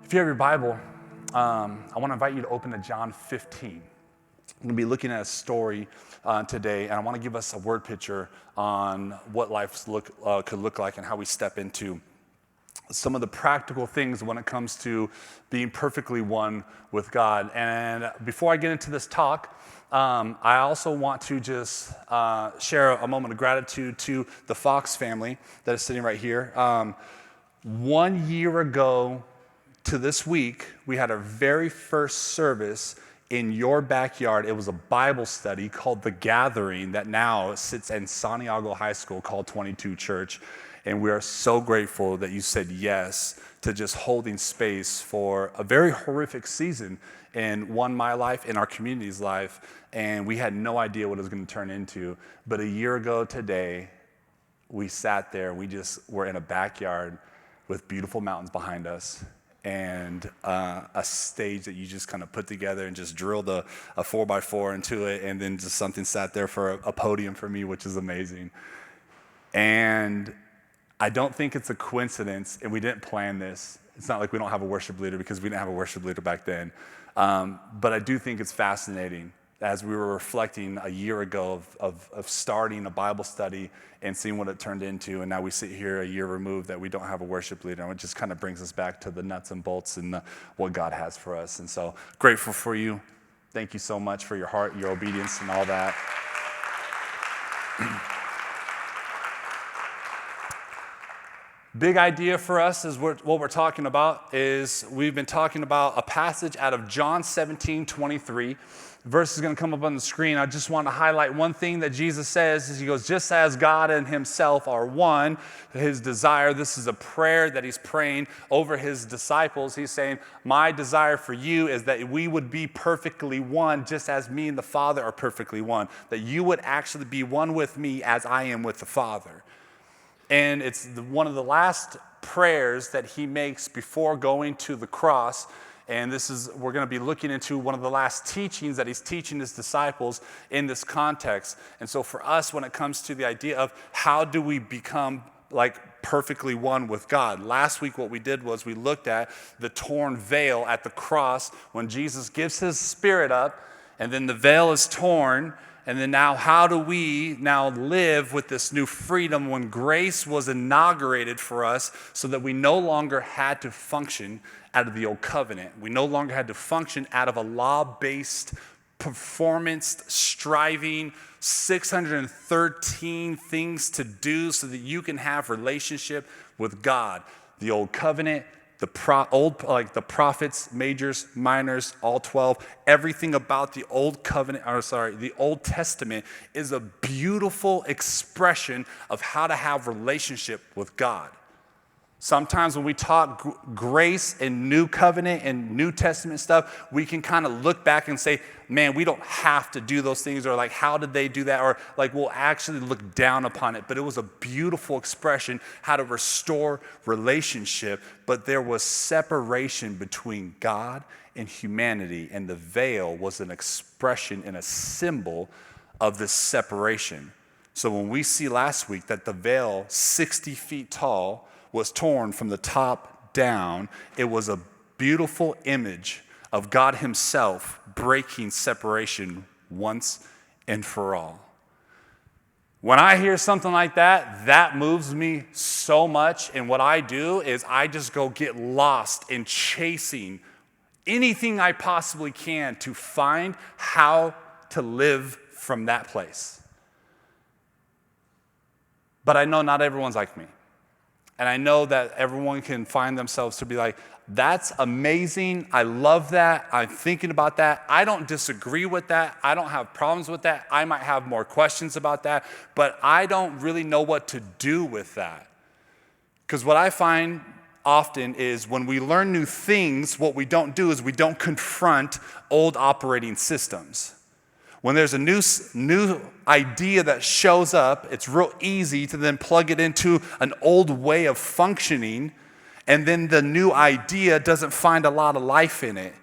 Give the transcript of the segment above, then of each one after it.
If you have your Bible, I want to invite you to open to John 15. I'm going to be looking at a story today, and I want to give us a word picture on what life could look like and how we step into some of the practical things when it comes to being perfectly one with God. And before I get into this talk, I also want to just share a moment of gratitude to the Fox family that is sitting right here. 1 year ago to this week, we had our very first service in your backyard. It was a Bible study called The Gathering that now sits in Santiago High School called 22 Church. And we are so grateful that you said yes to just holding space for a very horrific season in my life, in our community's life. And we had no idea what it was going to turn into. But a year ago today, we sat there, we just were in a backyard with beautiful mountains behind us and a stage that you just kind of put together and just drilled a 4x4 into it, and then just something sat there for a podium for me, which is amazing. And I don't think it's a coincidence, and we didn't plan this. It's not like we don't have a worship leader, because we didn't have a worship leader back then. But I do think it's fascinating as we were reflecting a year ago of starting a Bible study and seeing what it turned into, and now we sit here a year removed that we don't have a worship leader, and it just kind of brings us back to the nuts and bolts and what God has for us. And so grateful for you. Thank you so much for your heart, your obedience, and all that. Big idea for us is what we're talking about is we've been talking about a passage out of John 17:23. Verse is going to come up on the screen. I just want to highlight one thing that Jesus says is he goes, just as God and himself are one, his desire, this is a prayer that he's praying over his disciples. He's saying, my desire for you is that we would be perfectly one, just as me and the Father are perfectly one, that you would actually be one with me as I am with the Father. And it's one of the last prayers that he makes before going to the cross. And we're going to be looking into one of the last teachings that he's teaching his disciples in this context. And so for us, when it comes to the idea of how do we become like perfectly one with God, last week what we did was we looked at the torn veil at the cross when Jesus gives his spirit up, and then the veil is torn. And then now, how do we now live with this new freedom when grace was inaugurated for us so that we no longer had to function out of the old covenant? We no longer had to function out of a law-based, performance-striving, 613 things to do so that you can have relationship with God. The old covenant, the prophets, majors, minors, all 12, everything about the Old Testament is a beautiful expression of how to have relationship with God. Sometimes when we talk grace and New Covenant and New Testament stuff, we can kind of look back and say, man, we don't have to do those things, or like, how did they do that? Or like, we'll actually look down upon it. But it was a beautiful expression, how to restore relationship. But there was separation between God and humanity, and the veil was an expression and a symbol of this separation. So when we see last week that the veil, 60 feet tall, was torn from the top down, it was a beautiful image of God himself breaking separation once and for all. When I hear something like that, that moves me so much. And what I do is I just go get lost in chasing anything I possibly can to find how to live from that place. But I know not everyone's like me. And I know that everyone can find themselves to be like, that's amazing. I love that. I'm thinking about that. I don't disagree with that. I don't have problems with that. I might have more questions about that, but I don't really know what to do with that. Because what I find often is when we learn new things, what we don't do is we don't confront old operating systems. When there's a new idea that shows up, it's real easy to then plug it into an old way of functioning, and then the new idea doesn't find a lot of life in it.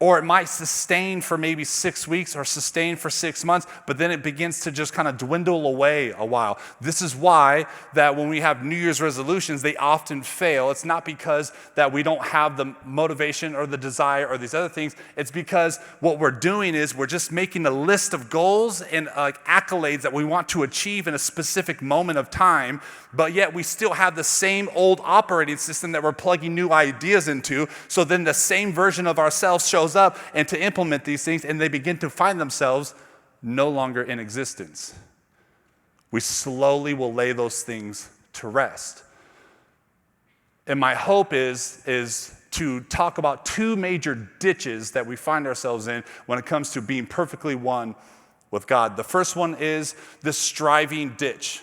Or it might sustain for maybe 6 weeks or sustain for 6 months, but then it begins to just kind of dwindle away a while. This is why that when we have New Year's resolutions, they often fail. It's not because that we don't have the motivation or the desire or these other things. It's because what we're doing is we're just making a list of goals and accolades that we want to achieve in a specific moment of time, but yet we still have the same old operating system that we're plugging new ideas into. So then the same version of ourselves shows up and to implement these things, and they begin to find themselves no longer in existence. We slowly will lay those things to rest. And my hope is to talk about two major ditches that we find ourselves in when it comes to being perfectly one with God. The first one is the striving ditch.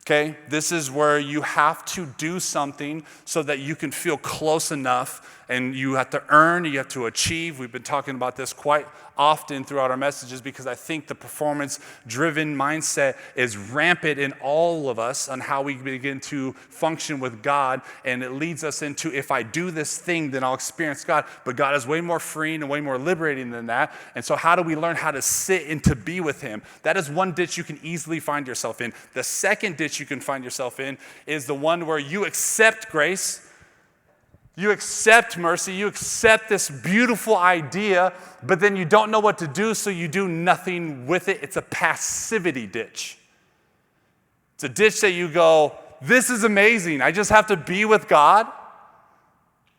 Okay, this is where you have to do something so that you can feel close enough, and you have to earn, you have to achieve. We've been talking about this quite often throughout our messages because I think the performance-driven mindset is rampant in all of us on how we begin to function with God, and it leads us into, if I do this thing, then I'll experience God. But God is way more freeing and way more liberating than that. And so how do we learn how to sit and to be with him? That is one ditch you can easily find yourself in. The second ditch you can find yourself in is the one where you accept grace, you accept mercy, you accept this beautiful idea, but then you don't know what to do, so you do nothing with it. It's a passivity ditch. It's a ditch that you go, this is amazing. I just have to be with God.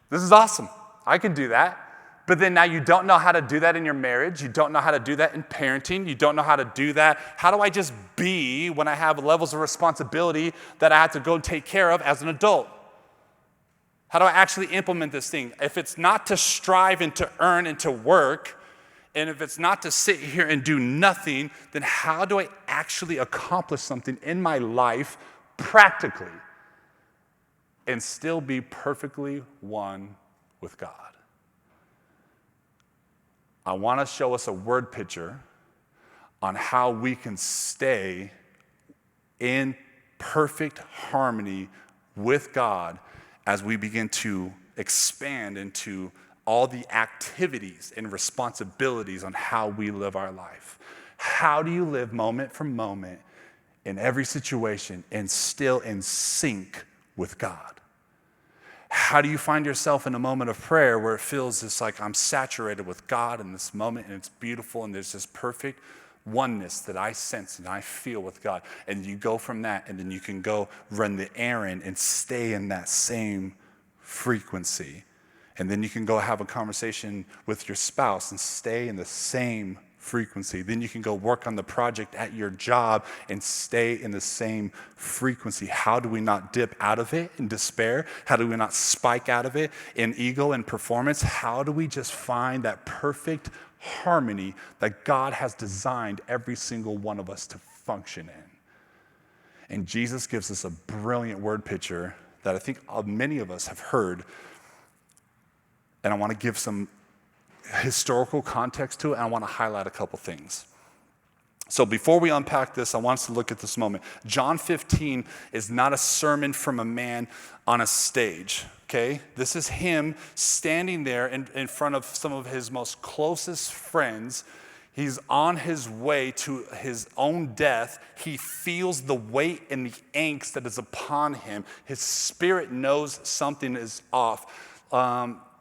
This is awesome. I can do that. But then now you don't know how to do that in your marriage. You don't know how to do that in parenting. You don't know how to do that. How do I just be when I have levels of responsibility that I have to go and take care of as an adult? How do I actually implement this thing? If it's not to strive and to earn and to work, and if it's not to sit here and do nothing, then how do I actually accomplish something in my life practically and still be perfectly one with God? I want to show us a word picture on how we can stay in perfect harmony with God as we begin to expand into all the activities and responsibilities on how we live our life. How do you live moment for moment in every situation and still in sync with God? How do you find yourself in a moment of prayer where it feels just like I'm saturated with God in this moment and it's beautiful and there's this perfect oneness that I sense and I feel with God? And you go from that, and then you can go run the errand and stay in that same frequency. And then you can go have a conversation with your spouse and stay in the same frequency. Then you can go work on the project at your job and stay in the same frequency. How do we not dip out of it in despair? How do we not spike out of it in ego and performance? How do we just find that perfect harmony that God has designed every single one of us to function in? And Jesus gives us a brilliant word picture that I think many of us have heard. And I want to give some historical context to it, and I want to highlight a couple things. So before we unpack this, I want us to look at this moment. John 15 is not a sermon from a man on a stage, okay? This is him standing there in front of some of his most closest friends. He's on his way to his own death. He feels the weight and the angst that is upon him. His spirit knows something is off.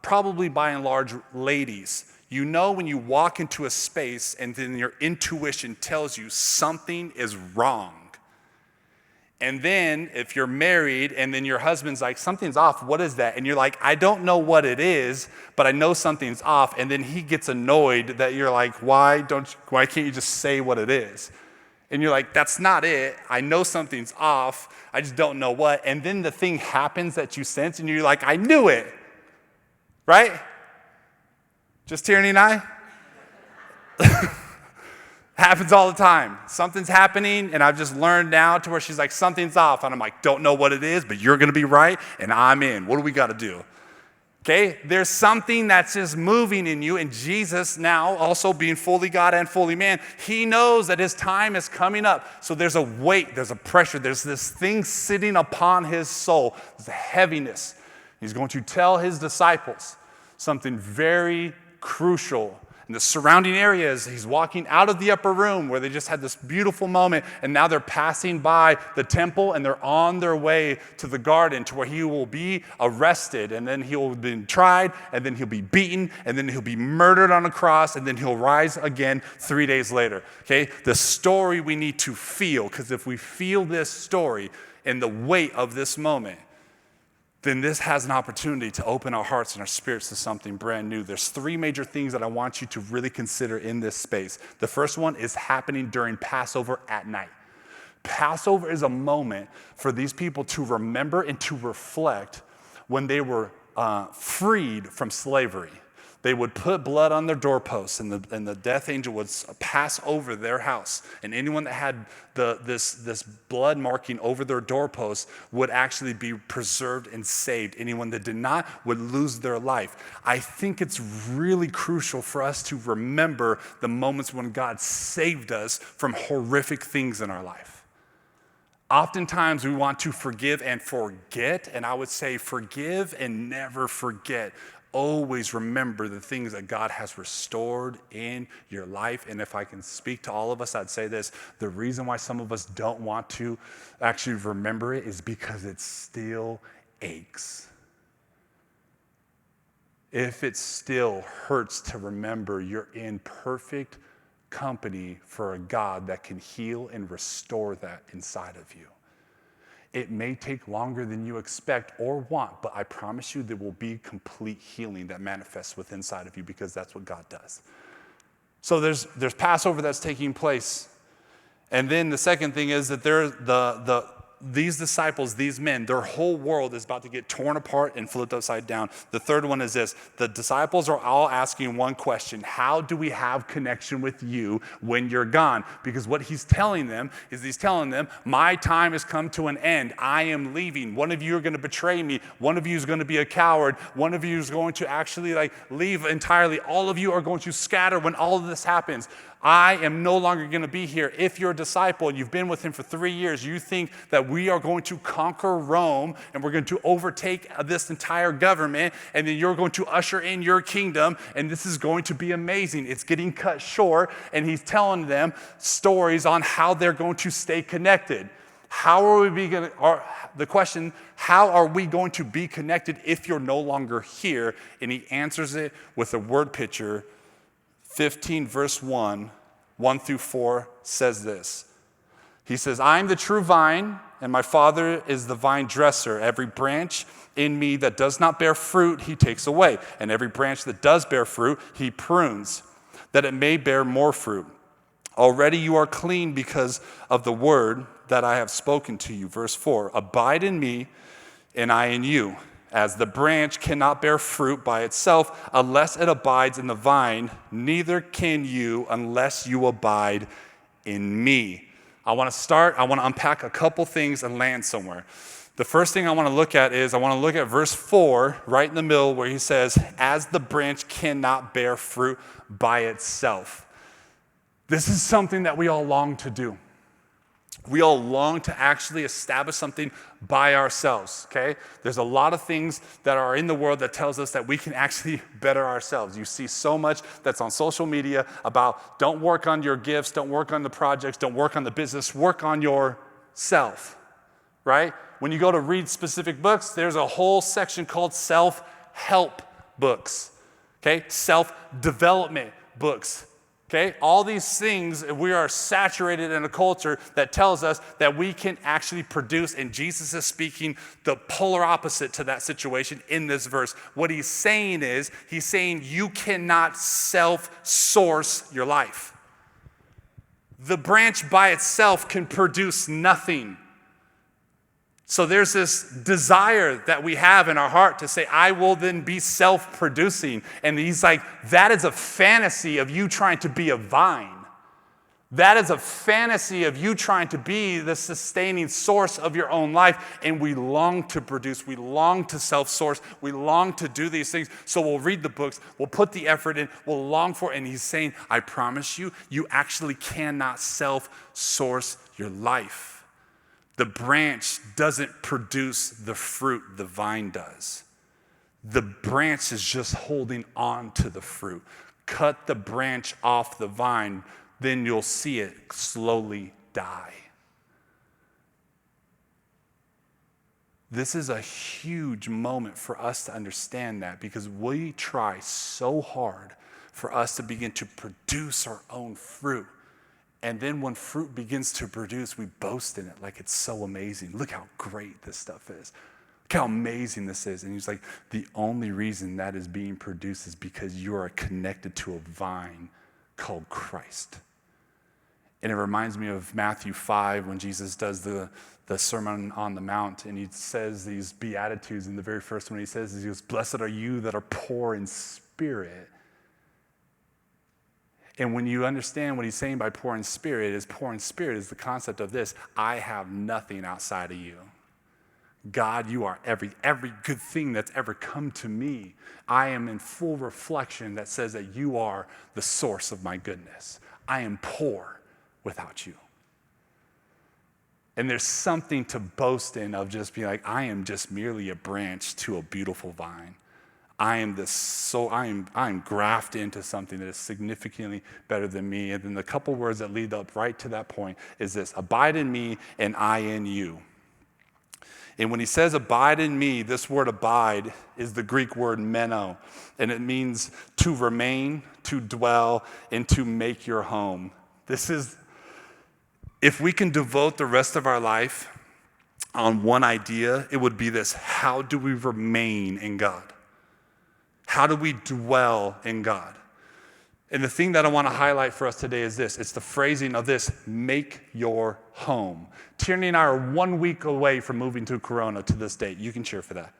Probably by and large, ladies, you know when you walk into a space and then your intuition tells you something is wrong. And then if you're married and then your husband's like, something's off, what is that? And you're like, I don't know what it is, but I know something's off. And then he gets annoyed that you're like, why can't you just say what it is? And you're like, that's not it. I know something's off. I just don't know what. And then the thing happens that you sense and you're like, I knew it. Right? Just Tierney and I? Happens all the time. Something's happening, and I've just learned now to where she's like, something's off. And I'm like, don't know what it is, but you're going to be right, and I'm in. What do we got to do? Okay? There's something that's just moving in you, and Jesus now, also being fully God and fully man, he knows that his time is coming up. So there's a weight, there's a pressure, there's this thing sitting upon his soul. There's a heaviness. He's going to tell his disciples something very crucial. In the surrounding areas, he's walking out of the upper room where they just had this beautiful moment, and now they're passing by the temple and they're on their way to the garden to where he will be arrested, and then he will be tried, and then he'll be beaten, and then he'll be murdered on a cross, and then he'll rise again 3 days later. Okay? The story we need to feel, because if we feel this story and the weight of this moment, then this has an opportunity to open our hearts and our spirits to something brand new. There's 3 major things that I want you to really consider in this space. The first one is happening during Passover at night. Passover is a moment for these people to remember and to reflect when they were freed from slavery. They would put blood on their doorposts, and the death angel would pass over their house. And anyone that had this blood marking over their doorposts would actually be preserved and saved. Anyone that did not would lose their life. I think it's really crucial for us to remember the moments when God saved us from horrific things in our life. Oftentimes we want to forgive and forget, and I would say forgive and never forget. Always remember the things that God has restored in your life. And if I can speak to all of us, I'd say this: the reason why some of us don't want to actually remember it is because it still aches. If it still hurts to remember, you're in perfect company for a God that can heal and restore that inside of you. It may take longer than you expect or want, but I promise you there will be complete healing that manifests within inside of you, because that's what God does. So there's Passover that's taking place. And then the second thing is that these disciples, these men, their whole world is about to get torn apart and flipped upside down. The third one is this: the disciples are all asking one question: how do we have connection with you when you're gone? Because what he's telling them is my time has come to an end. I am leaving. One of you are going to betray me. One of you is going to be a coward. One of you is going to actually leave entirely. All of you are going to scatter when all of this happens. I am no longer going to be here. If you're a disciple and you've been with him for 3 years, you think that we are going to conquer Rome and we're going to overtake this entire government, and then you're going to usher in your kingdom, and this is going to be amazing. It's getting cut short, and he's telling them stories on how they're going to stay connected. The question, how are we going to be connected if you're no longer here? And he answers it with a word picture. 15 verse 1 through 4 says this. He says, I am the true vine, and my Father is the vine dresser. Every branch in me that does not bear fruit, he takes away. And every branch that does bear fruit, he prunes, that it may bear more fruit. Already you are clean because of the word that I have spoken to you. Verse 4, abide in me, and I in you. As the branch cannot bear fruit by itself unless it abides in the vine, neither can you unless you abide in me. I want to unpack a couple things and land somewhere. The first thing I want to look at is verse 4, right in the middle, where he says, as the branch cannot bear fruit by itself. This is something that we all long to do. We all long to actually establish something by ourselves, okay? There's a lot of things that are in the world that tells us that we can actually better ourselves. You see so much that's on social media about don't work on your gifts, don't work on the projects, don't work on the business, work on yourself, right? When you go to read specific books, there's a whole section called self-help books, okay? Self-development books. Okay, all these things, we are saturated in a culture that tells us that we can actually produce, and Jesus is speaking the polar opposite to that situation in this verse. What he's saying is, you cannot self-source your life. The branch by itself can produce nothing. So there's this desire that we have in our heart to say, I will then be self-producing. And he's like, that is a fantasy of you trying to be a vine. That is a fantasy of you trying to be the sustaining source of your own life. And we long to produce. We long to self-source. We long to do these things. So we'll read the books. We'll put the effort in. We'll long for it. And he's saying, I promise you, you actually cannot self-source your life. The branch doesn't produce the fruit, the vine does. The branch is just holding on to the fruit. Cut the branch off the vine, then you'll see it slowly die. This is a huge moment for us to understand that, because we try so hard for us to begin to produce our own fruit. And then when fruit begins to produce, we boast in it like it's so amazing. Look how great this stuff is. Look how amazing this is. And he's like, the only reason that is being produced is because you are connected to a vine called Christ. And it reminds me of Matthew 5 when Jesus does the Sermon on the Mount, and he says these Beatitudes. In the very first one he says, he goes, blessed are you that are poor in spirit. And when you understand what he's saying by poor in spirit is the concept of this: I have nothing outside of you. God, you are every good thing that's ever come to me. I am in full reflection that says that you are the source of my goodness. I am poor without you. And there's something to boast in of just being like, I am just merely a branch to a beautiful vine. I am grafted into something that is significantly better than me. And then the couple words that lead up right to that point is this: abide in me and I in you. And when he says abide in me, this word abide is the Greek word meno, and it means to remain, to dwell, and to make your home. This is, if we can devote the rest of our life on one idea, it would be this: how do we remain in God? How do we dwell in God? And the thing that I want to highlight for us today is this. It's the phrasing of this: make your home. Tierney and I are 1 week away from moving to Corona to this date. You can cheer for that.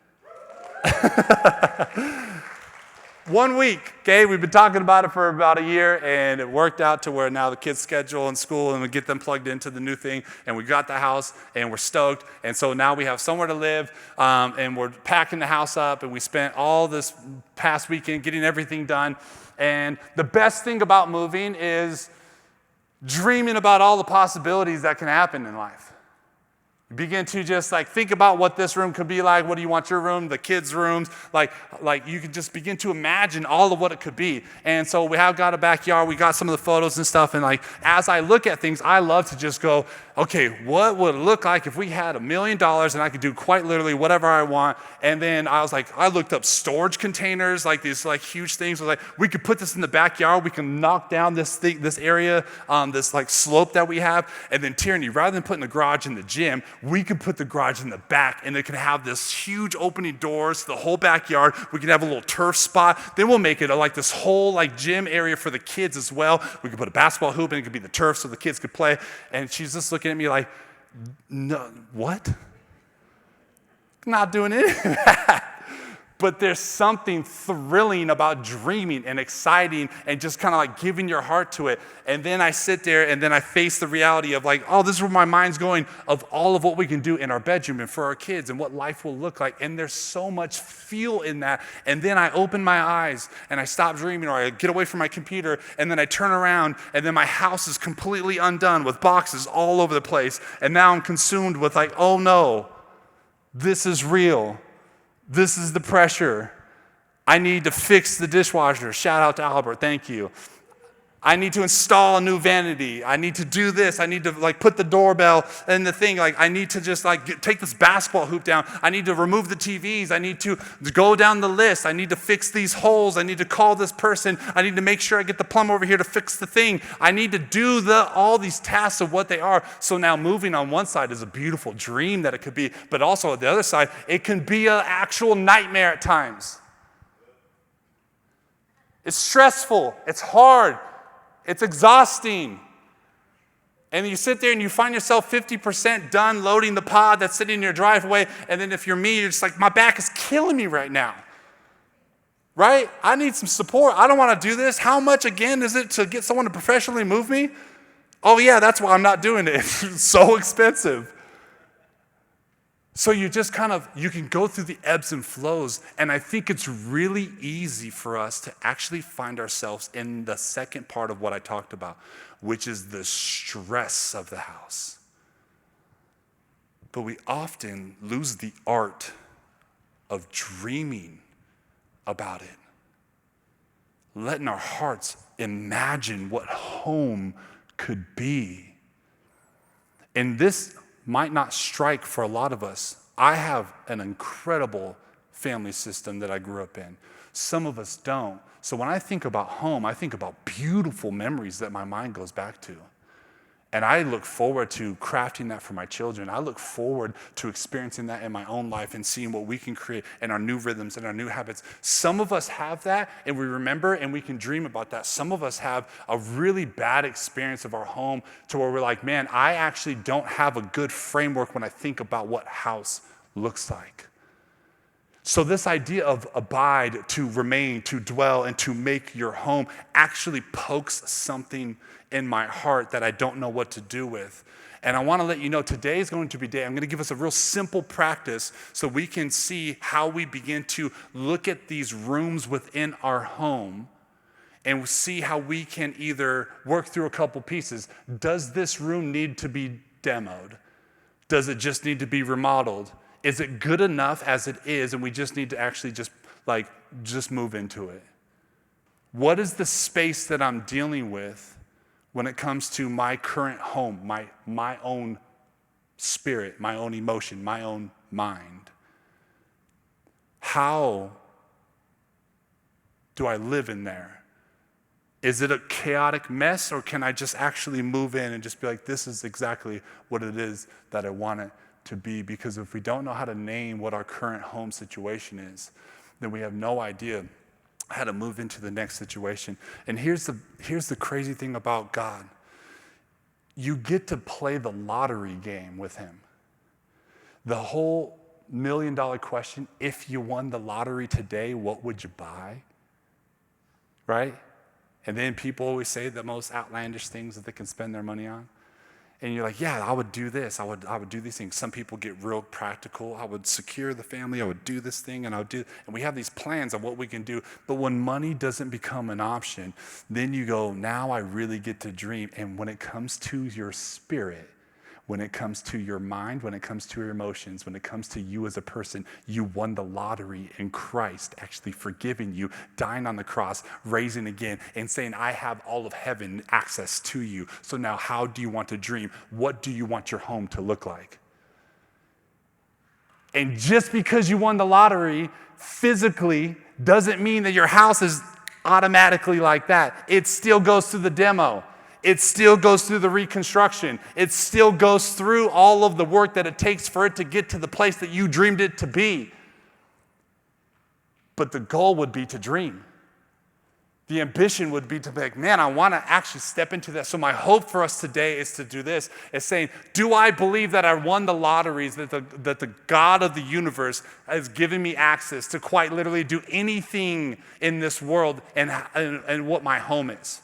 1 week, okay? We've been talking about it for about a year, and it worked out to where now the kids' schedule and school, and we get them plugged into the new thing, and we got the house, and we're stoked. And so now we have somewhere to live, and we're packing the house up, and we spent all this past weekend getting everything done. And the best thing about moving is dreaming about all the possibilities that can happen in life. You begin to just think about what this room could be like. What do you want your room, the kids' rooms? Like you can just begin to imagine all of what it could be. And so we have got a backyard. We got some of the photos and stuff. And as I look at things, I love to just go, okay, what would it look like if we had $1 million and I could do quite literally whatever I want? And then I looked up storage containers, these huge things. I was like, we could put this in the backyard. We can knock down this area, this slope that we have. And then Tierney, rather than putting the garage in the gym, we could put the garage in the back, and it could have this huge opening doors to the whole backyard. We could have a little turf spot. Then we'll make it this whole gym area for the kids as well. We could put a basketball hoop, and it could be the turf so the kids could play. And she's just looking at me like, no, what? Not doing any of that. But there's something thrilling about dreaming and exciting and just kind of giving your heart to it. And then I sit there and then I face the reality of this is where my mind's going, of all of what we can do in our bedroom and for our kids and what life will look like. And there's so much feel in that. And then I open my eyes and I stop dreaming, or I get away from my computer, and then I turn around and then my house is completely undone with boxes all over the place. And now I'm consumed with oh no, this is real. This is the pressure. I need to fix the dishwasher. Shout out to Albert, thank you. I need to install a new vanity. I need to do this. I need to put the doorbell in the thing. I need to just take this basketball hoop down. I need to remove the TVs. I need to go down the list. I need to fix these holes. I need to call this person. I need to make sure I get the plumber over here to fix the thing. I need to do all these tasks of what they are. So now moving on one side is a beautiful dream that it could be, but also on the other side, it can be an actual nightmare at times. It's stressful. It's hard. It's exhausting. And you sit there and you find yourself 50% done loading the pod that's sitting in your driveway. And then if you're me, you're just my back is killing me right now. Right? I need some support. I don't want to do this. How much again is it to get someone to professionally move me? Oh yeah, that's why I'm not doing it. It's so expensive. So you just you can go through the ebbs and flows, and I think it's really easy for us to actually find ourselves in the second part of what I talked about, which is the stress of the house. But we often lose the art of dreaming about it. Letting our hearts imagine what home could be. And this might not strike for a lot of us. I have an incredible family system that I grew up in. Some of us don't. So when I think about home, I think about beautiful memories that my mind goes back to. And I look forward to crafting that for my children. I look forward to experiencing that in my own life and seeing what we can create and our new rhythms and our new habits. Some of us have that and we remember and we can dream about that. Some of us have a really bad experience of our home to where we're like, man, I actually don't have a good framework when I think about what house looks like. So this idea of abide, to remain, to dwell, and to make your home actually pokes something in my heart that I don't know what to do with. And I want to let you know today is going to be a day. I'm going to give us a real simple practice so we can see how we begin to look at these rooms within our home and see how we can either work through a couple pieces. Does this room need to be demoed? Does it just need to be remodeled? Is it good enough as it is and we just need to actually just move into it? What is the space that I'm dealing with when it comes to my current home, my own spirit, my own emotion, my own mind? How do I live in there? Is it a chaotic mess, or can I just actually move in and just be like, this is exactly what it is that I want it to be? Because if we don't know how to name what our current home situation is, then we have no idea how to move into the next situation. And here's the crazy thing about God. You get to play the lottery game with him. The whole $1 million question, if you won the lottery today, what would you buy? Right? And then people always say the most outlandish things that they can spend their money on. And you're like, yeah, I would do this. I would do these things. Some people get real practical. I would secure the family. I would do this thing, and and we have these plans of what we can do. But when money doesn't become an option, then you go, now I really get to dream. And when it comes to your spirit, when it comes to your mind, when it comes to your emotions, when it comes to you as a person, you won the lottery in Christ, actually forgiving you, dying on the cross, raising again, and saying, I have all of heaven access to you. So now how do you want to dream? What do you want your home to look like? And just because you won the lottery physically doesn't mean that your house is automatically like that. It still goes through the demo. It still goes through the reconstruction. It still goes through all of the work that it takes for it to get to the place that you dreamed it to be. But the goal would be to dream. The ambition would be to be like, man, I want to actually step into that. So my hope for us today is to do this, is saying, do I believe that I won the lotteries, that the God of the universe has given me access to quite literally do anything in this world and what my home is?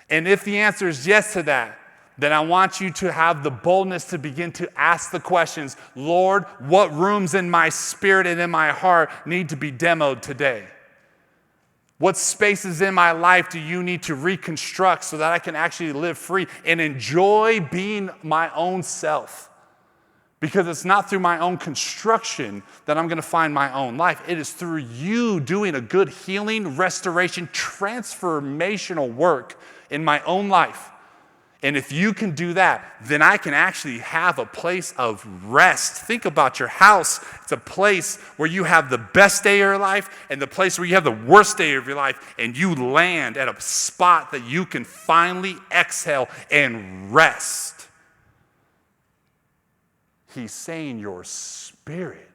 And if the answer is yes to that, then I want you to have the boldness to begin to ask the questions, Lord, what rooms in my spirit and in my heart need to be demoed today? What spaces in my life do you need to reconstruct so that I can actually live free and enjoy being my own self? Because it's not through my own construction that I'm going to find my own life. It is through you doing a good healing, restoration, transformational work in my own life. And if you can do that, then I can actually have a place of rest. Think about your house. It's a place where you have the best day of your life and the place where you have the worst day of your life, and you land at a spot that you can finally exhale and rest. He's saying your spirit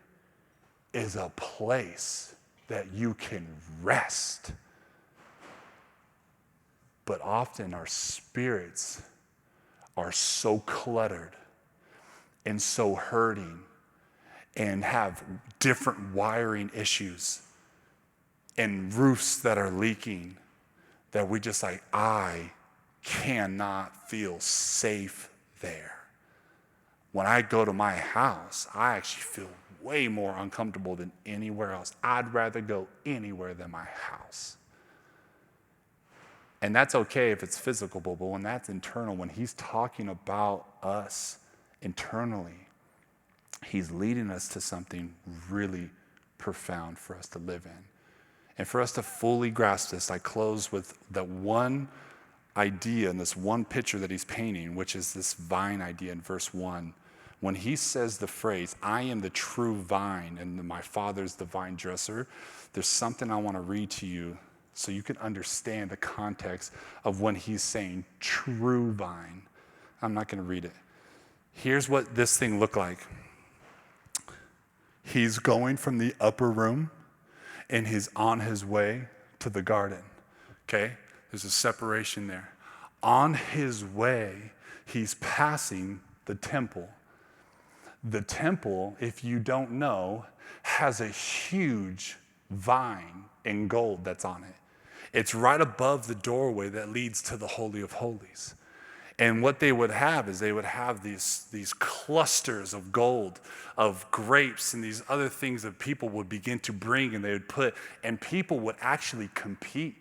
is a place that you can rest. But often our spirits are so cluttered and so hurting and have different wiring issues and roofs that are leaking that we just like, I cannot feel safe there. When I go to my house, I actually feel way more uncomfortable than anywhere else. I'd rather go anywhere than my house. And that's okay if it's physical, but when that's internal, when he's talking about us internally, he's leading us to something really profound for us to live in. And for us to fully grasp this, I close with that one idea and this one picture that he's painting, which is this vine idea in verse 1. When he says the phrase, I am the true vine and my Father's the vine dresser, there's something I want to read to you so you can understand the context of when he's saying true vine. I'm not going to read it. Here's what this thing looked like. He's going from the upper room and he's on his way to the garden. Okay? There's a separation there. On his way, he's passing the temple. The temple, if you don't know, has a huge vine in gold that's on it. It's right above the doorway that leads to the Holy of Holies. And what they would have is they would have these clusters of gold, of grapes, and these other things that people would begin to bring and they would put, and people would actually compete.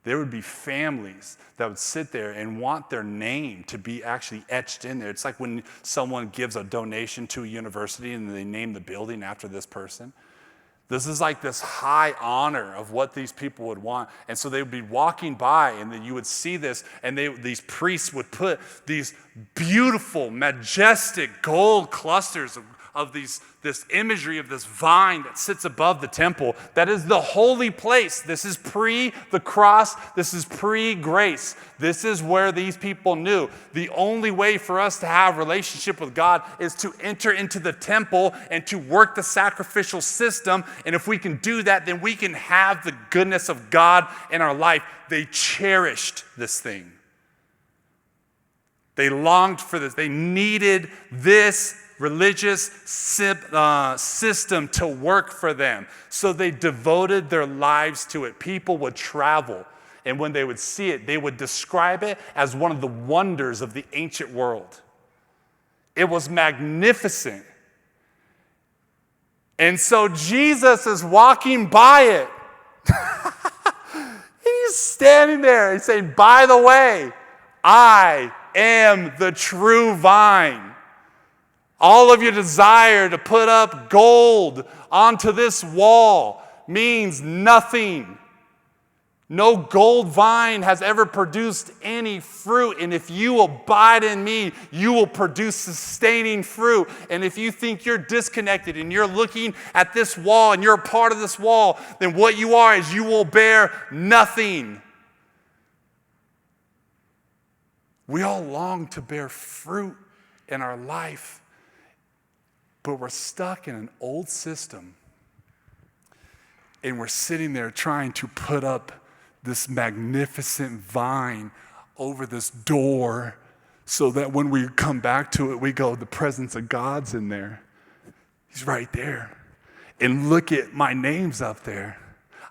There would be families that would sit there and want their name to be actually etched in there. It's like when someone gives a donation to a university and they name the building after this person. This is like this high honor of what these people would want. And so they would be walking by and then you would see this and these priests would put these beautiful, majestic gold clusters of this imagery of this vine that sits above the temple. That is the holy place. This is pre the cross. This is pre-grace. This is where these people knew the only way for us to have relationship with God is to enter into the temple and to work the sacrificial system. And if we can do that, then we can have the goodness of God in our life. They cherished this thing. They longed for this. They needed this religious system to work for them. So they devoted their lives to it. People would travel, and when they would see it, they would describe it as one of the wonders of the ancient world. It was magnificent. And so Jesus is walking by it. He's standing there. He's saying, by the way, I am the true vine. All of your desire to put up gold onto this wall means nothing. No gold vine has ever produced any fruit. And if you abide in me, you will produce sustaining fruit. And if you think you're disconnected and you're looking at this wall and you're a part of this wall, then what you are is you will bear nothing. We all long to bear fruit in our life. But we're stuck in an old system, and we're sitting there trying to put up this magnificent vine over this door so that when we come back to it, we go, the presence of God's in there. He's right there. And look at my name's up there.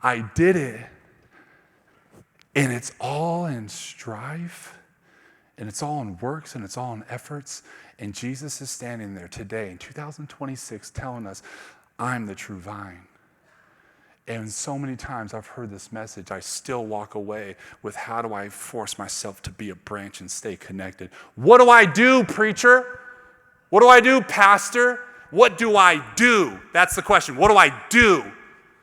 I did it. And it's all in strife, and it's all in works, and it's all in efforts. And Jesus is standing there today in 2026 telling us, I'm the true vine. And so many times I've heard this message, I still walk away with how do I force myself to be a branch and stay connected? What do I do, preacher? What do I do, pastor? What do I do? That's the question. What do I do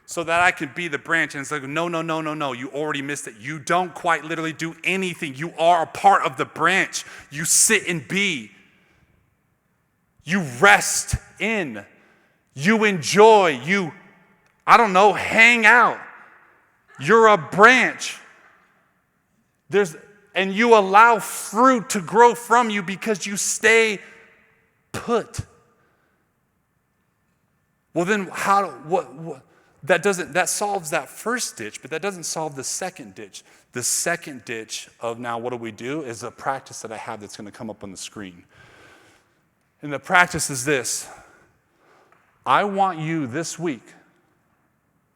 so that I can be the branch? And it's like, no. You already missed it. You don't quite literally do anything. You are a part of the branch. You sit and be. You rest in, you enjoy, you, hang out. You're a branch. And you allow fruit to grow from you because you stay put. Well, then that solves that first ditch, but that doesn't solve the second ditch. The second ditch of now what do we do is a practice that I have that's going to come up on the screen. And the practice is this. I want you this week,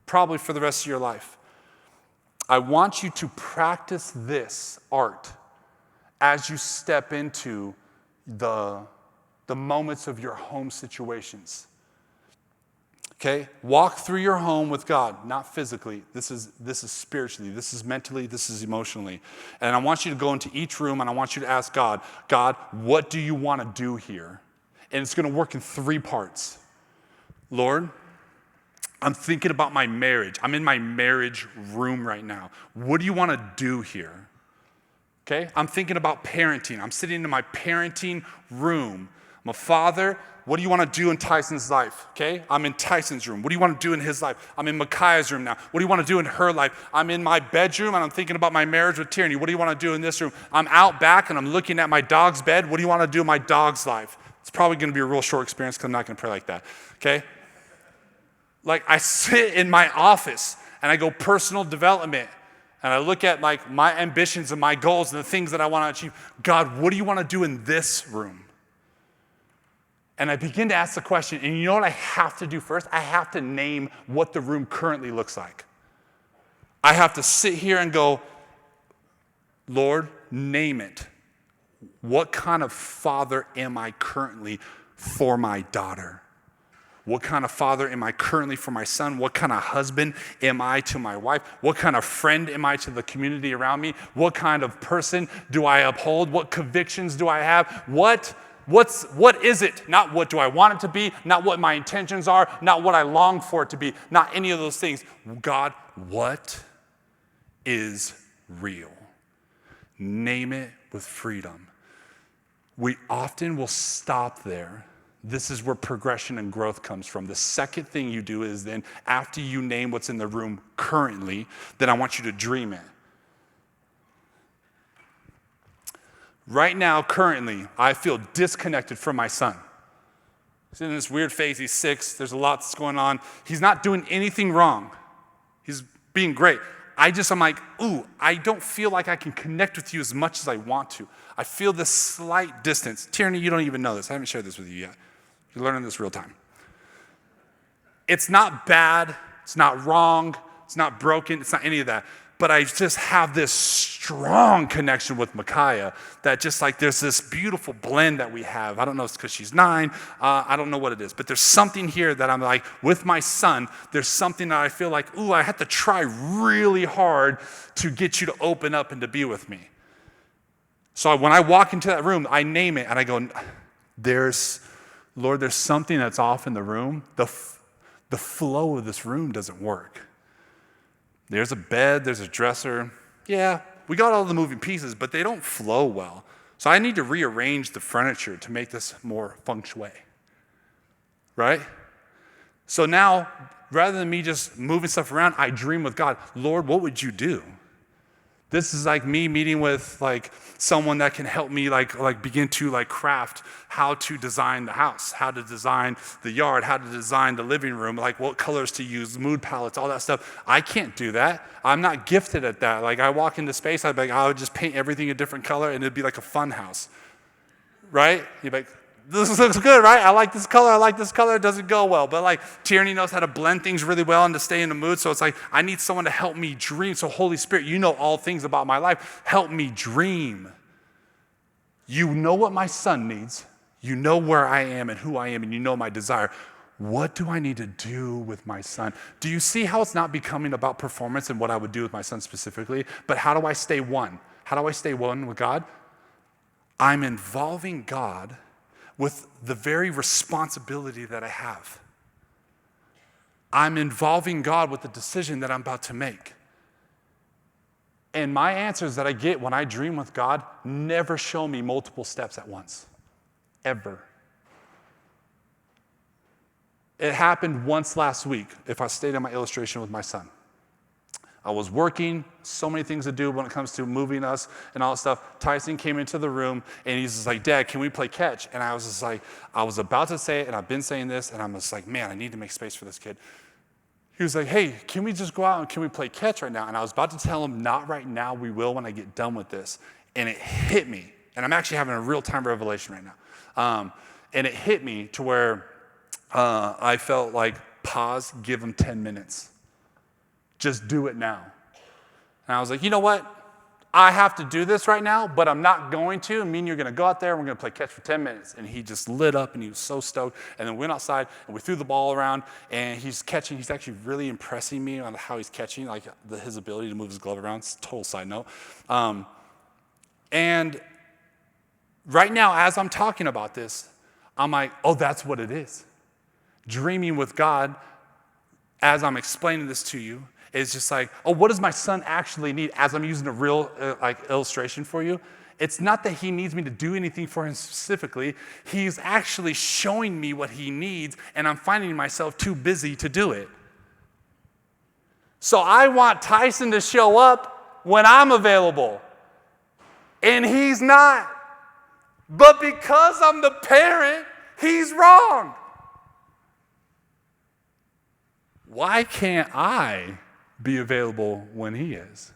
probably for the rest of your life, I want you to practice this art as you step into the moments of your home situations. Okay? Walk through your home with God, not physically. This is spiritually. This is mentally. This is emotionally. And I want you to go into each room and I want you to ask God, what do you want to do here? And it's going to work in 3 parts. Lord, I'm thinking about my marriage. I'm in my marriage room right now. What do you want to do here? Okay? I'm thinking about parenting. I'm sitting in my parenting room. I'm a father. What do you want to do in Tyson's life? Okay? I'm in Tyson's room. What do you want to do in his life? I'm in Micaiah's room now. What do you want to do in her life? I'm in my bedroom and I'm thinking about my marriage with Tierney. What do you want to do in this room? I'm out back and I'm looking at my dog's bed. What do you want to do in my dog's life? It's probably going to be a real short experience because I'm not going to pray like that. Okay? Like I sit in my office and I go personal development and I look at like my ambitions and my goals and the things that I want to achieve. God, what do you want to do in this room? And I begin to ask the question, and you know what I have to do first? I have to name what the room currently looks like. I have to sit here and go, Lord, name it. What kind of father am I currently for my daughter? What kind of father am I currently for my son? What kind of husband am I to my wife? What kind of friend am I to the community around me? What kind of person do I uphold? What convictions do I have? What is it? Not what do I want it to be, not what my intentions are, not what I long for it to be, not any of those things. God, what is real? Name it with freedom. We often will stop there. This is where progression and growth comes from. The second thing you do is then, after you name what's in the room currently, then I want you to dream it. Right now, currently, I feel disconnected from my son. He's in this weird phase. He's 6. There's a lot that's going on. He's not doing anything wrong. He's being great. I'm like, I don't feel like I can connect with you as much as I want to. I feel this slight distance. Tierney, you don't even know this. I haven't shared this with you yet. You're learning this real time. It's not bad. It's not wrong. It's not broken. It's not any of that. But I just have this strong connection with Micaiah that just like there's this beautiful blend that we have. I don't know if it's because she's 9. I don't know what it is. But there's something here that I'm like, with my son, there's something that I feel like, I had to try really hard to get you to open up and to be with me. So when I walk into that room, I name it and I go, Lord, there's something that's off in the room. The flow of this room doesn't work. There's a bed, there's a dresser. Yeah, we got all the moving pieces, but they don't flow well. So I need to rearrange the furniture to make this more feng shui. Right? So now, rather than me just moving stuff around, I dream with God. Lord, what would you do? This is like me meeting with like someone that can help me like begin to like craft how to design the house, how to design the yard, how to design the living room, like what colors to use, mood palettes, all that stuff. I can't do that. I'm not gifted at that. Like I walk into space, I'd be like, I would just paint everything a different color and it'd be like a fun house, right? You'd be like, this looks good, right? I like this color, it doesn't go well. But like Tierney knows how to blend things really well and to stay in the mood. So it's like, I need someone to help me dream. So Holy Spirit, you know all things about my life. Help me dream. You know what my son needs. You know where I am and who I am, and you know my desire. What do I need to do with my son? Do you see how it's not becoming about performance and what I would do with my son specifically? But how do I stay one? How do I stay one with God? I'm involving God with the very responsibility that I have. I'm involving God with the decision that I'm about to make. And my answers that I get when I dream with God never show me multiple steps at once, ever. It happened once last week, if I stayed in my illustration with my son. I was working, so many things to do when it comes to moving us and all that stuff. Tyson came into the room and he's just like, Dad, can we play catch? And I was just like, I was about to say it and I've been saying this and I'm just like, man, I need to make space for this kid. He was like, hey, can we just go out and can we play catch right now? And I was about to tell him, not right now, we will when I get done with this. And it hit me. And I'm actually having a real-time revelation right now. And it hit me to where I felt like, pause, give him 10 minutes. Just do it now. And I was like, you know what? I have to do this right now, but I'm not going to. I mean, you're going to go out there and we're going to play catch for 10 minutes. And he just lit up and he was so stoked. And then we went outside and we threw the ball around and he's catching. He's actually really impressing me on how he's catching, like his ability to move his glove around. It's a total side note. And right now, as I'm talking about this, I'm like, oh, that's what it is. Dreaming with God as I'm explaining this to you, is just like, oh, what does my son actually need? As I'm using a real illustration for you, it's not that he needs me to do anything for him specifically. He's actually showing me what he needs, and I'm finding myself too busy to do it. So I want Tyson to show up when I'm available, and he's not. But because I'm the parent, he's wrong. Why can't I be available when he is?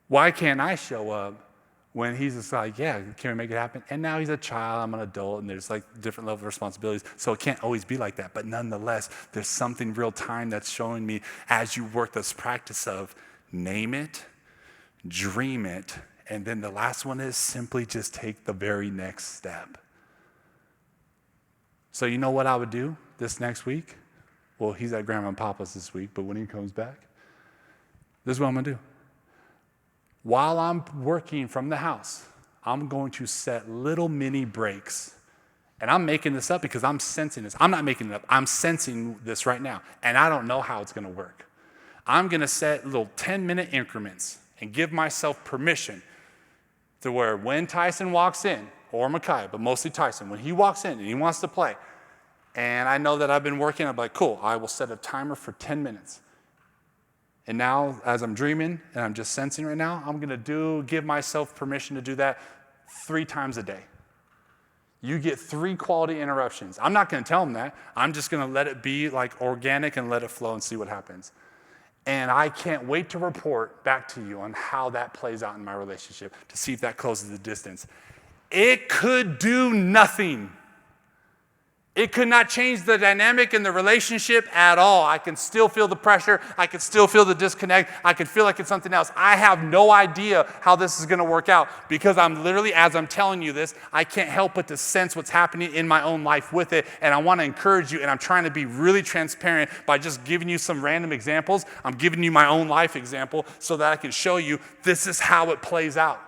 Why can't I show up when he's just like, yeah, can we make it happen? And now he's a child, I'm an adult, and there's like different level of responsibilities. So it can't always be like that. But nonetheless, there's something real time that's showing me as you work this practice of name it, dream it, and then the last one is simply just take the very next step. So you know what I would do this next week? Well, he's at Grandma and Papa's this week, but when he comes back, this is what I'm gonna do. While I'm working from the house, I'm going to set little mini breaks. And I'm making this up because I'm sensing this. I'm not making it up. I'm sensing this right now. And I don't know how it's gonna work. I'm gonna set little 10-minute increments and give myself permission to where when Tyson walks in, or Makai, but mostly Tyson, when he walks in and he wants to play, and I know that I've been working, I'm like, cool, I will set a timer for 10 minutes. And now, as I'm dreaming and I'm just sensing right now, I'm gonna give myself permission to do that 3 times a day. You get 3 quality interruptions. I'm not gonna tell them that. I'm just gonna let it be like organic and let it flow and see what happens. And I can't wait to report back to you on how that plays out in my relationship to see if that closes the distance. It could do nothing. It could not change the dynamic in the relationship at all. I can still feel the pressure. I can still feel the disconnect. I can feel like it's something else. I have no idea how this is going to work out because I'm literally, as I'm telling you this, I can't help but to sense what's happening in my own life with it. And I want to encourage you, and I'm trying to be really transparent by just giving you some random examples. I'm giving you my own life example so that I can show you this is how it plays out.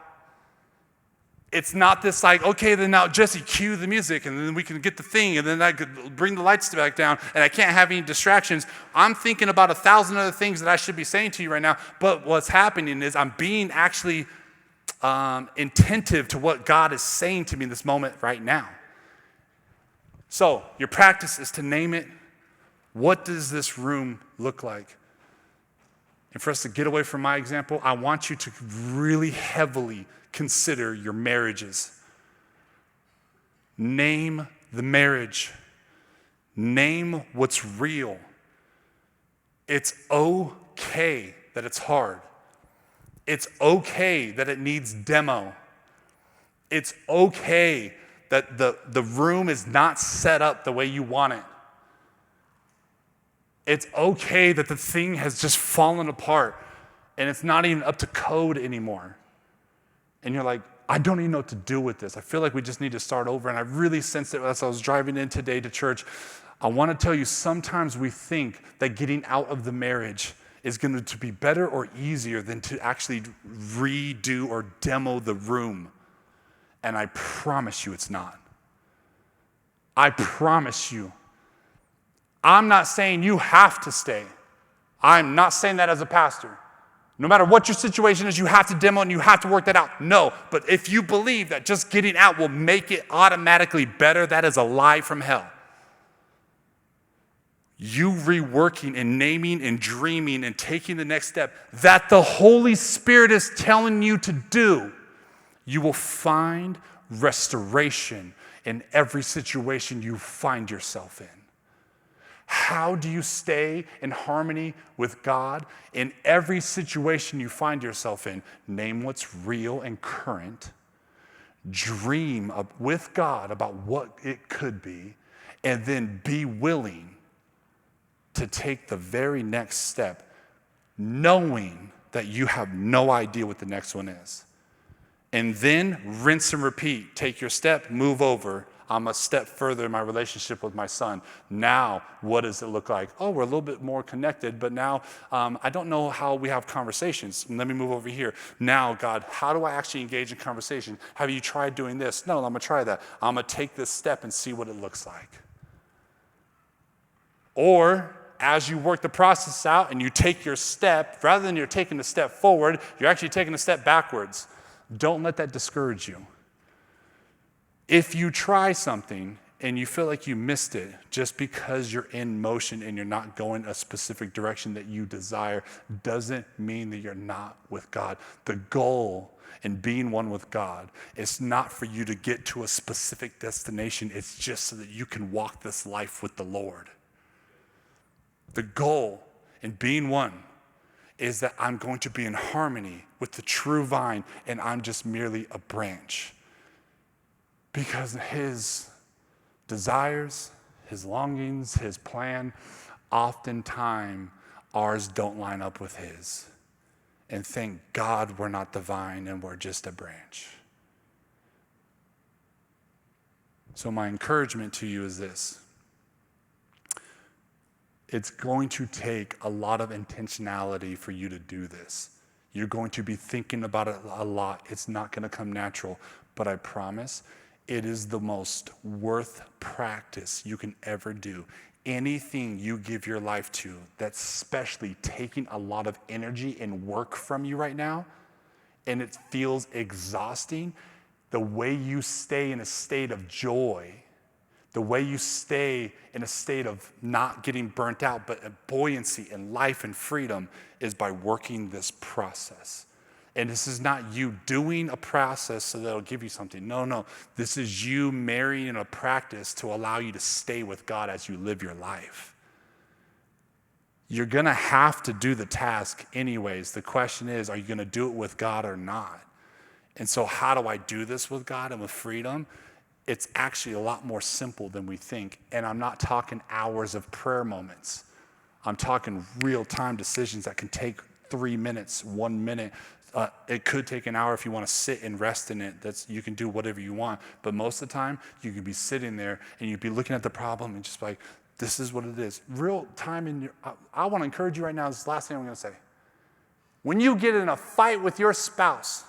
It's not this like, okay, then now Jesse, cue the music, and then we can get the thing, and then I could bring the lights back down, and I can't have any distractions. I'm thinking about 1,000 other things that I should be saying to you right now, but what's happening is I'm being actually attentive to what God is saying to me in this moment right now. So your practice is to name it. What does this room look like? And for us to get away from my example, I want you to really heavily consider your marriages. Name the marriage. Name what's real. It's okay that it's hard. It's okay that it needs demo. It's okay that the room is not set up the way you want it. It's okay that the thing has just fallen apart and it's not even up to code anymore. And you're like, I don't even know what to do with this. I feel like we just need to start over. And I really sensed it as I was driving in today to church. I want to tell you, sometimes we think that getting out of the marriage is going to be better or easier than to actually redo or demo the room. And I promise you it's not. I promise you. I'm not saying you have to stay. I'm not saying that as a pastor. No matter what your situation is, you have to demo and you have to work that out. No, but if you believe that just getting out will make it automatically better, that is a lie from hell. You reworking and naming and dreaming and taking the next step that the Holy Spirit is telling you to do, you will find restoration in every situation you find yourself in. How do you stay in harmony with God in every situation you find yourself in? Name what's real and current. Dream with God about what it could be, and then be willing to take the very next step, knowing that you have no idea what the next one is. And then rinse and repeat. Take your step, move over. I'm a step further in my relationship with my son. Now, what does it look like? Oh, we're a little bit more connected, but now I don't know how we have conversations. Let me move over here. Now, God, how do I actually engage in conversation? Have you tried doing this? No, I'm going to try that. I'm going to take this step and see what it looks like. Or as you work the process out and you take your step, rather than you're taking a step forward, you're actually taking a step backwards. Don't let that discourage you. If you try something and you feel like you missed it just because you're in motion and you're not going a specific direction that you desire, doesn't mean that you're not with God. The goal in being one with God is not for you to get to a specific destination. It's just so that you can walk this life with the Lord. The goal in being one is that I'm going to be in harmony with the true vine and I'm just merely a branch. Because his desires, his longings, his plan, oftentimes ours don't line up with his. And thank God we're not the vine and we're just a branch. So my encouragement to you is this. It's going to take a lot of intentionality for you to do this. You're going to be thinking about it a lot. It's not going to come natural, but I promise it is the most worth practice you can ever do. Anything you give your life to that's especially taking a lot of energy and work from you right now, and it feels exhausting, the way you stay in a state of joy, the way you stay in a state of not getting burnt out, but a buoyancy and life and freedom is by working this process. And this is not you doing a process so that it'll give you something. No. This is you marrying a practice to allow you to stay with God as you live your life. You're going to have to do the task anyways. The question is, are you going to do it with God or not? And so how do I do this with God and with freedom? It's actually a lot more simple than we think. And I'm not talking hours of prayer moments. I'm talking real-time decisions that can take 3 minutes, 1 minute. It could take an hour if you want to sit and rest in it. You can do whatever you want. But most of the time, you can be sitting there and you'd be looking at the problem and just like, this is what it is. Real time in your, I want to encourage you right now, this is the last thing I'm going to say. When you get in a fight with your spouse,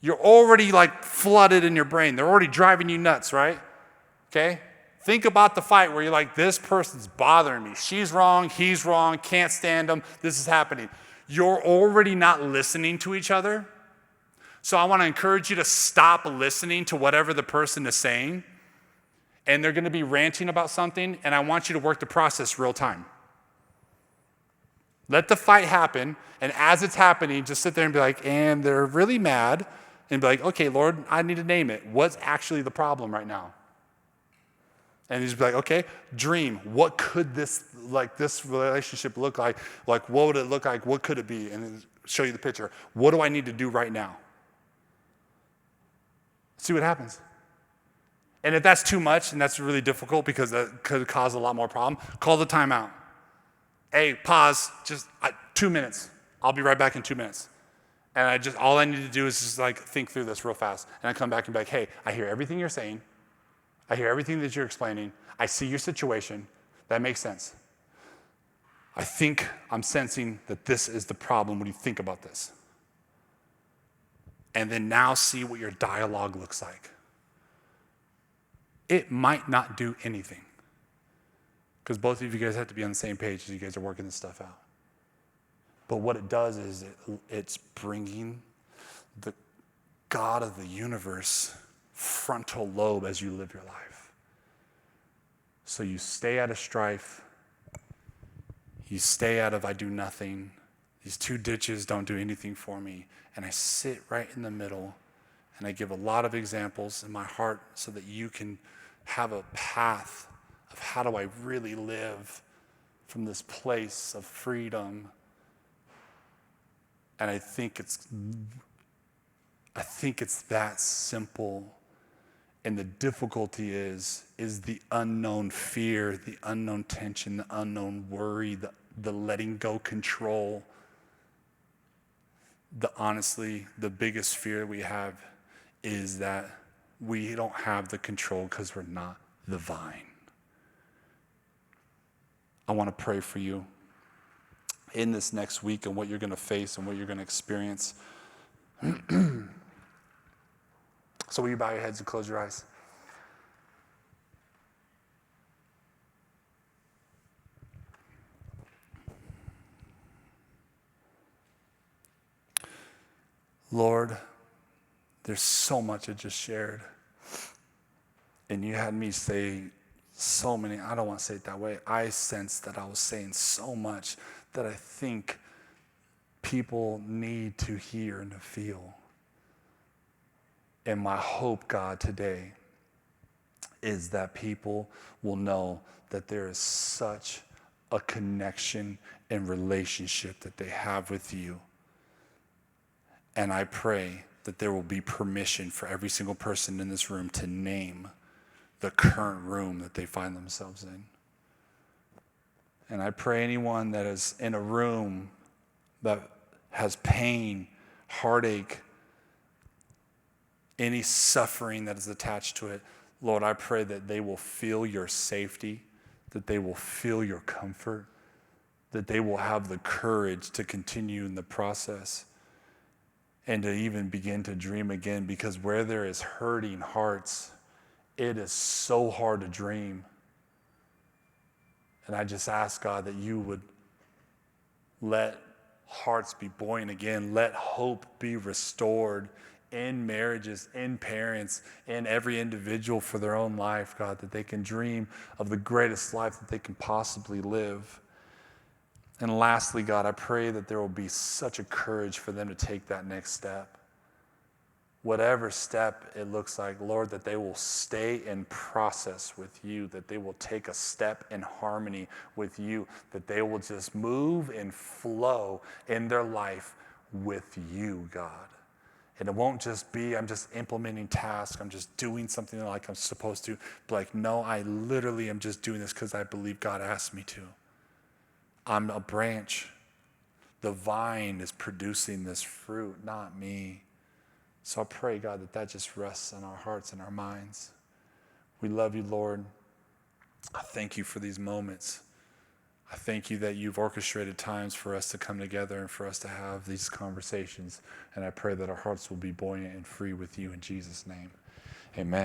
you're already like flooded in your brain. They're already driving you nuts, right? Okay? Think about the fight where you're like, this person's bothering me. She's wrong, he's wrong, can't stand them, this is happening. You're already not listening to each other. So I want to encourage you to stop listening to whatever the person is saying. And they're going to be ranting about something, and I want you to work the process real time. Let the fight happen, and as it's happening, just sit there and be like, and they're really mad, and be like, okay, Lord, I need to name it. What's actually the problem right now? And he's like, okay, dream. What could this relationship look like? Like, what would it look like? What could it be? And then show you the picture. What do I need to do right now? See what happens. And if that's too much and that's really difficult because that could cause a lot more problem, call the timeout. Hey, pause, just 2 minutes. I'll be right back in 2 minutes. And all I need to do is just like think through this real fast. And I come back and be like, hey, I hear everything you're saying. I hear everything that you're explaining. I see your situation. That makes sense. I think I'm sensing that this is the problem. What do you think about this? And then now see what your dialogue looks like. It might not do anything because both of you guys have to be on the same page as you guys are working this stuff out. But what it does is it's bringing the God of the universe frontal lobe as you live your life. So you stay out of strife. You stay out of I do nothing. These two ditches don't do anything for me. And I sit right in the middle and I give a lot of examples in my heart so that you can have a path of how do I really live from this place of freedom. And I think it's that simple. And the difficulty is the unknown fear, the unknown tension, the unknown worry, the letting go control. Honestly, the biggest fear we have is that we don't have the control because we're not the vine. I want to pray for you in this next week and what you're going to face and what you're going to experience. So will you bow your heads and close your eyes? Lord, there's so much I just shared. And you had me say so many, I don't want to say it that way. I sensed that I was saying so much that I think people need to hear and to feel. And my hope, God, today is that people will know that there is such a connection and relationship that they have with you. And I pray that there will be permission for every single person in this room to name the current room that they find themselves in. And I pray anyone that is in a room that has pain, heartache, any suffering that is attached to it, Lord, I pray that they will feel your safety, that they will feel your comfort, that they will have the courage to continue in the process and to even begin to dream again, because where there is hurting hearts, it is so hard to dream. And I just ask, God, that you would let hearts be buoyant again, let hope be restored in marriages, in parents, in every individual for their own life, God, that they can dream of the greatest life that they can possibly live. And lastly, God, I pray that there will be such a courage for them to take that next step. Whatever step it looks like, Lord, that they will stay in process with you, that they will take a step in harmony with you, that they will just move and flow in their life with you, God. And it won't just be, I'm just implementing tasks, I'm just doing something like I'm supposed to. But like, no, I literally am just doing this because I believe God asked me to. I'm a branch. The vine is producing this fruit, not me. So I pray, God, that just rests in our hearts and our minds. We love you, Lord. I thank you for these moments. I thank you that you've orchestrated times for us to come together and for us to have these conversations. And I pray that our hearts will be buoyant and free with you in Jesus' name. Amen.